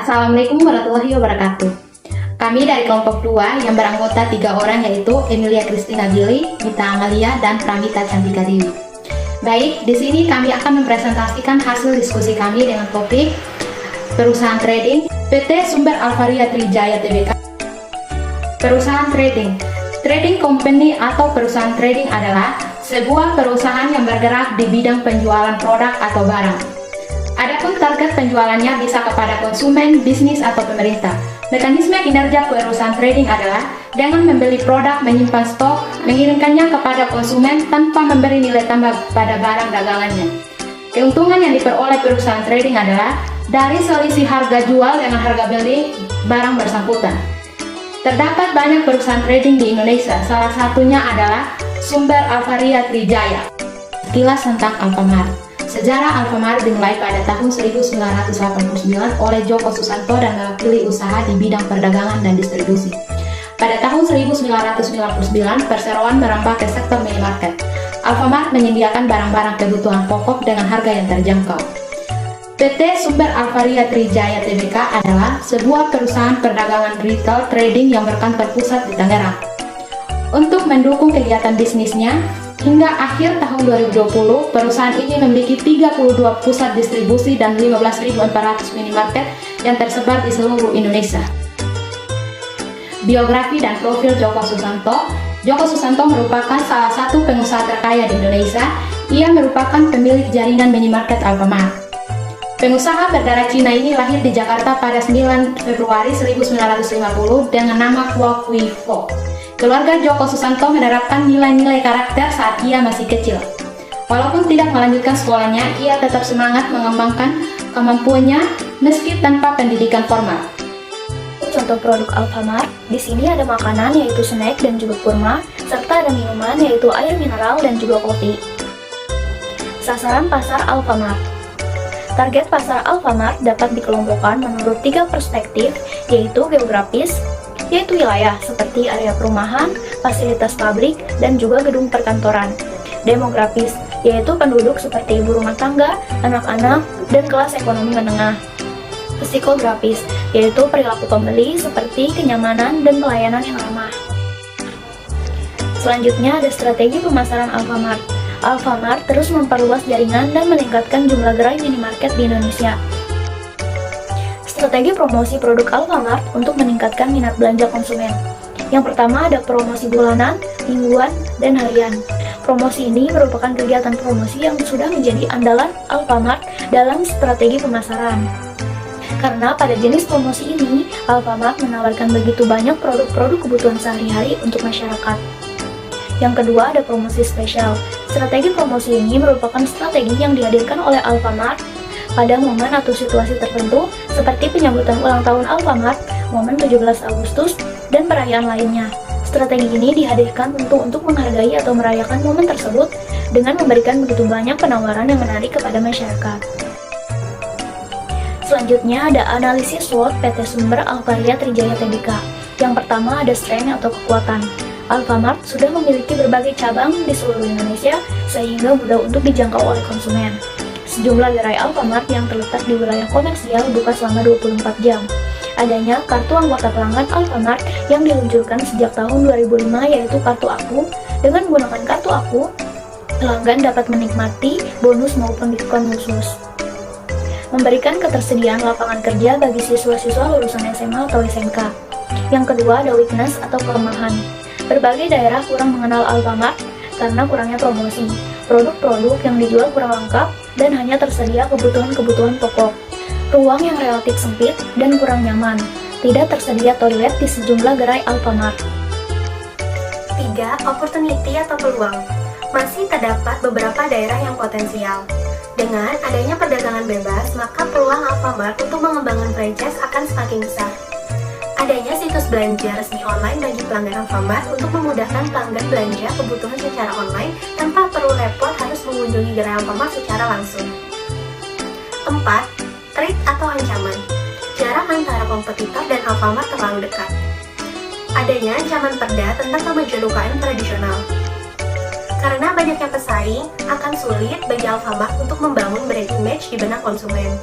Assalamualaikum warahmatullahi wabarakatuh. Kami dari kelompok 2 yang beranggota 3 orang, yaitu Emilia Christina Billy, Mita Amalia, dan Pramita Cantika Dewi. Baik, di sini kami akan mempresentasikan hasil diskusi kami dengan topik perusahaan trading PT Sumber Alvaria Trijaya Tbk. Perusahaan trading. Trading company atau perusahaan trading adalah sebuah perusahaan yang bergerak di bidang penjualan produk atau barang. Adapun target penjualannya bisa kepada konsumen, bisnis, atau pemerintah. Mekanisme kinerja perusahaan trading adalah dengan membeli produk, menyimpan stok, mengirimkannya kepada konsumen tanpa memberi nilai tambah pada barang dagangannya. Keuntungan yang diperoleh perusahaan trading adalah dari selisih harga jual dengan harga beli barang bersangkutan. Terdapat banyak perusahaan trading di Indonesia, salah satunya adalah Sumber Alvaria Trijaya. Sekilas tentang Alfamart. Sejarah Alfamart dimulai pada tahun 1989 oleh Joko Susanto dan mewakili usaha di bidang perdagangan dan distribusi. Pada tahun 1999, perseroan merambah ke sektor minimarket. Alfamart menyediakan barang-barang kebutuhan pokok dengan harga yang terjangkau. PT Sumber Alvaria Trijaya Tbk adalah sebuah perusahaan perdagangan retail trading yang berkantor pusat di Tangerang. Untuk mendukung kegiatan bisnisnya, hingga akhir tahun 2020, perusahaan ini memiliki 32 pusat distribusi dan 15.400 minimarket yang tersebar di seluruh Indonesia. Biografi dan profil Joko Susanto. Joko Susanto merupakan salah satu pengusaha terkaya di Indonesia. Ia merupakan pemilik jaringan minimarket Alfamart. Pengusaha berdarah Cina ini lahir di Jakarta pada 9 Februari 1950 dengan nama Kuo Kui Fo. Keluarga Joko Susanto menerapkan nilai-nilai karakter saat ia masih kecil. Walaupun tidak melanjutkan sekolahnya, ia tetap semangat mengembangkan kemampuannya meski tanpa pendidikan formal. Contoh produk Alfamart, di sini ada makanan yaitu snack dan juga kurma, serta ada minuman yaitu air mineral dan juga kopi. Sasaran pasar Alfamart. Target pasar Alfamart dapat dikelompokkan menurut 3 perspektif, yaitu geografis, yaitu wilayah seperti area perumahan, fasilitas publik, dan juga gedung perkantoran. Demografis, yaitu penduduk seperti ibu rumah tangga, anak-anak, dan kelas ekonomi menengah. Psikografis, yaitu perilaku pembeli seperti kenyamanan dan pelayanan yang ramah. Selanjutnya ada strategi pemasaran Alfamart. Alfamart terus memperluas jaringan dan meningkatkan jumlah gerai minimarket di Indonesia. Strategi promosi produk Alfamart untuk meningkatkan minat belanja konsumen. Yang pertama ada promosi bulanan, mingguan, dan harian. Promosi ini merupakan kegiatan promosi yang sudah menjadi andalan Alfamart dalam strategi pemasaran. Karena pada jenis promosi ini, Alfamart menawarkan begitu banyak produk-produk kebutuhan sehari-hari untuk masyarakat. Yang kedua ada promosi spesial. Strategi promosi ini merupakan strategi yang dihadirkan oleh Alfamart pada momen atau situasi tertentu seperti penyambutan ulang tahun Alfamart, momen 17 Agustus, dan perayaan lainnya. Strategi ini dihadirkan tentu untuk menghargai atau merayakan momen tersebut dengan memberikan begitu banyak penawaran yang menarik kepada masyarakat. Selanjutnya ada analisis SWOT PT Sumber Alvaria Trijaya Tbk. Yang pertama ada strength atau kekuatan. Alfamart sudah memiliki berbagai cabang di seluruh Indonesia sehingga mudah untuk dijangkau oleh konsumen. Sejumlah gerai Alfamart yang terletak di wilayah komersial buka selama 24 jam. Adanya kartu anggota pelanggan Alfamart yang diluncurkan sejak tahun 2005 yaitu kartu Aku. Dengan menggunakan kartu Aku, pelanggan dapat menikmati bonus maupun diskon khusus. Memberikan ketersediaan lapangan kerja bagi siswa-siswa lulusan SMA atau SMK. Yang kedua ada weakness atau kelemahan. Berbagai daerah kurang mengenal Alfamart karena kurangnya promosi. Produk-produk yang dijual kurang lengkap dan hanya tersedia kebutuhan-kebutuhan pokok. Ruang yang relatif sempit dan kurang nyaman. Tidak tersedia toilet di sejumlah gerai Alfamart. 3. Opportunity atau peluang. Masih terdapat beberapa daerah yang potensial. Dengan adanya perdagangan bebas, maka peluang Alfamart untuk mengembangkan franchise akan semakin besar. Adanya situs belanja resmi online bagi pelanggan Alfamart untuk memudahkan pelanggan belanja kebutuhan secara online tanpa perlu repot harus mengunjungi gerai Alfamart secara langsung. 4. Threat atau ancaman. Jarak antara kompetitor dan Alfamart terlalu dekat. Adanya ancaman perda tentang kemajuan UKM tradisional. Karena banyaknya pesaing, akan sulit bagi Alfamart untuk membangun brand image di benak konsumen.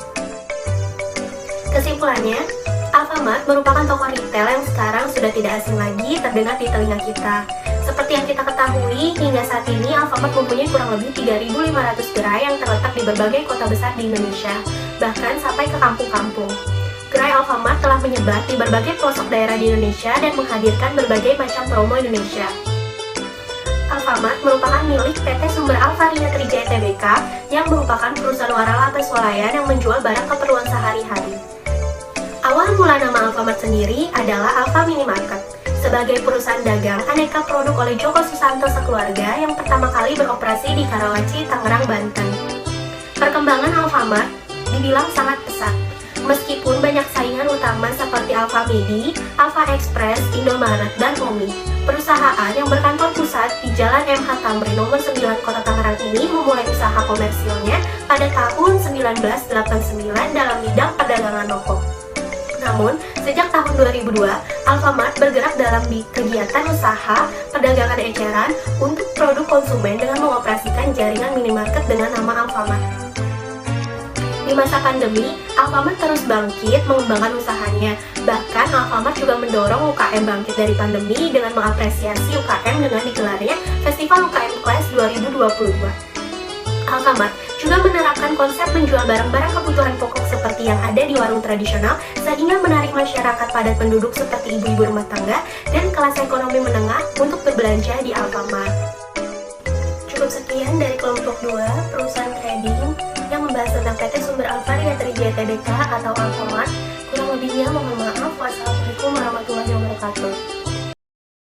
Kesimpulannya, Alfamart merupakan toko retail yang sekarang sudah tidak asing lagi terdengar di telinga kita. Seperti yang kita ketahui, hingga saat ini Alfamart mempunyai kurang lebih 3.500 gerai yang terletak di berbagai kota besar di Indonesia, bahkan sampai ke kampung-kampung. Gerai Alfamart telah menyebar di berbagai pelosok daerah di Indonesia dan menghadirkan berbagai macam promo Indonesia. Alfamart merupakan milik PT Sumber Alvaria Trijaya Tbk yang merupakan perusahaan waralaba swalayan yang menjual barang keperluan sehari-hari. Awal mula nama Alfamart sendiri adalah Alfa Minimarket, sebagai perusahaan dagang aneka produk oleh Joko Susanto sekeluarga yang pertama kali beroperasi di Karawaci, Tangerang, Banten. Perkembangan Alfamart dibilang sangat pesat. Meskipun banyak saingan utama seperti Alfamidi, Alfa Express, Indomaret, dan Omi, perusahaan yang berkantor pusat di Jalan MH Tamrin nomor 9 Kota Tangerang ini memulai usaha komersilnya pada tahun 1989 dalam bidang perdagangan rokok. Namun, sejak tahun 2002, Alfamart bergerak dalam kegiatan usaha perdagangan eceran untuk produk konsumen dengan mengoperasikan jaringan minimarket dengan nama Alfamart. Di masa pandemi, Alfamart terus bangkit mengembangkan usahanya. Bahkan Alfamart juga mendorong UKM bangkit dari pandemi dengan mengapresiasi UKM dengan digelarnya Festival UKM Class 2022. Alfamart juga menerapkan konsep menjual barang-barang kebutuhan pokok seperti yang ada di warung tradisional sehingga menarik masyarakat padat penduduk seperti ibu-ibu rumah tangga dan kelas ekonomi menengah untuk berbelanja di Alfamart. Cukup sekian dari kelompok 2, perusahaan trading, yang membahas tentang PT Sumber Alvaria Trijaya Tbk atau Alfamart. Kurang lebihnya mohon maaf. Wassalamualaikum warahmatullahi wabarakatuh.